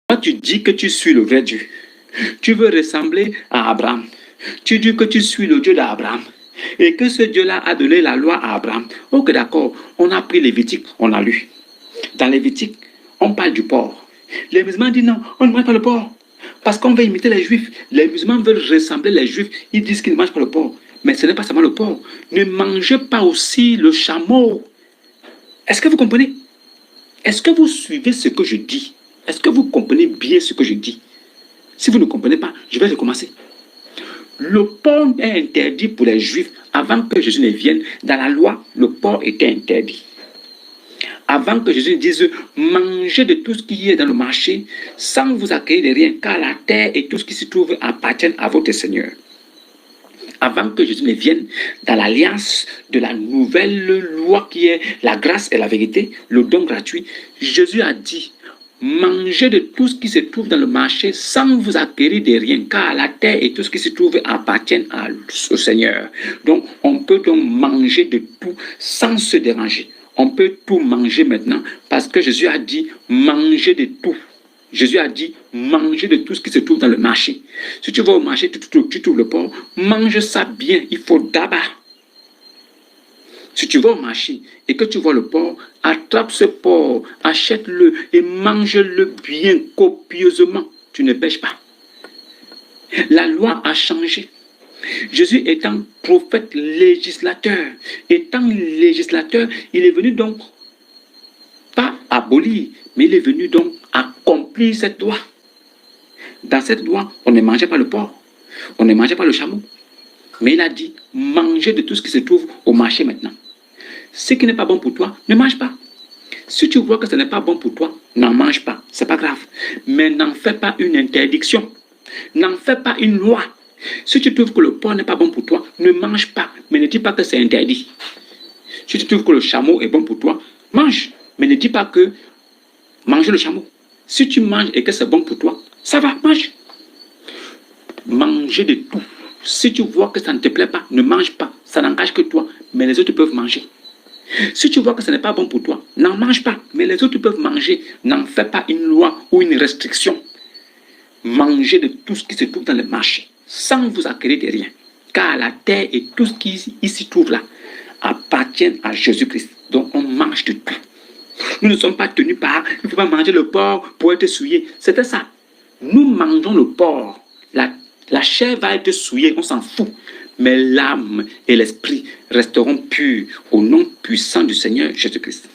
Toi, tu dis que tu suis le vrai Dieu. Tu veux ressembler à Abraham. Tu dis que tu suis le Dieu d'Abraham. Et que ce Dieu-là a donné la loi à Abraham. Ok, d'accord. On a pris Lévitique, on a lu. Dans Lévitique, on parle du porc. Les musulmans disent non, on ne mange pas le porc. Parce qu'on veut imiter les juifs. Les musulmans veulent ressembler les juifs. Ils disent qu'ils ne mangent pas le porc. Mais ce n'est pas seulement le porc. Ne mangez pas aussi le chameau. Est-ce que vous comprenez? Est-ce que vous suivez ce que je dis? Est-ce que vous comprenez bien ce que je dis? Si vous ne comprenez pas, je vais recommencer. Le porc est interdit pour les juifs avant que Jésus ne vienne. Dans la loi, le porc était interdit. Avant que Jésus dise mangez de tout ce qui est dans le marché sans vous accueillir de rien, car la terre et tout ce qui se trouve appartiennent à votre Seigneur. Avant que Jésus ne vienne, dans l'alliance de la nouvelle loi qui est la grâce et la vérité, le don gratuit, Jésus a dit mangez de tout ce qui se trouve dans le marché sans vous acquérir de rien, car la terre et tout ce qui se trouve appartiennent au Seigneur. Donc, on peut donc manger de tout sans se déranger. On peut tout manger maintenant parce que Jésus a dit mangez de tout. Jésus a dit mangez de tout ce qui se trouve dans le marché. Si tu vas au marché, tu trouves le porc, mange ça bien, il faut d'abord. Si tu vas au marché et que tu vois le porc, attrape ce porc, achète-le et mange-le bien, copieusement. Tu ne pêches pas. La loi a changé. Jésus étant prophète législateur, il est venu donc pas abolir, mais il est venu donc accomplir cette loi. Dans cette loi, on ne mangeait pas le porc, on ne mangeait pas le chameau. Mais il a dit, mangez de tout ce qui se trouve au marché maintenant. Ce qui n'est pas bon pour toi, ne mange pas. Si tu vois que ce n'est pas bon pour toi, n'en mange pas. Ce n'est pas grave. Mais n'en fais pas une interdiction. N'en fais pas une loi. Si tu trouves que le porc n'est pas bon pour toi, ne mange pas. Mais ne dis pas que c'est interdit. Si tu trouves que le chameau est bon pour toi, mange. Mais ne dis pas que mange le chameau. Si tu manges et que c'est bon pour toi, ça va, mange. Manger de tout. Si tu vois que ça ne te plaît pas, ne mange pas. Ça n'engage que toi, mais les autres peuvent manger. Si tu vois que ce n'est pas bon pour toi, n'en mange pas, mais les autres peuvent manger. N'en fais pas une loi ou une restriction. Mangez de tout ce qui se trouve dans le marché, sans vous acquérir de rien. Car la terre et tout ce qui s'y trouve là appartiennent à Jésus-Christ. Donc on mange de tout. Nous ne sommes pas tenus par, il ne faut pas manger le porc pour être souillé. C'était ça. Nous mangeons le porc. La chair va être souillée, on s'en fout. Mais l'âme et l'esprit resteront purs au nom puissant du Seigneur Jésus-Christ.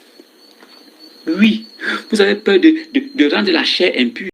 Oui, vous avez peur de rendre la chair impure.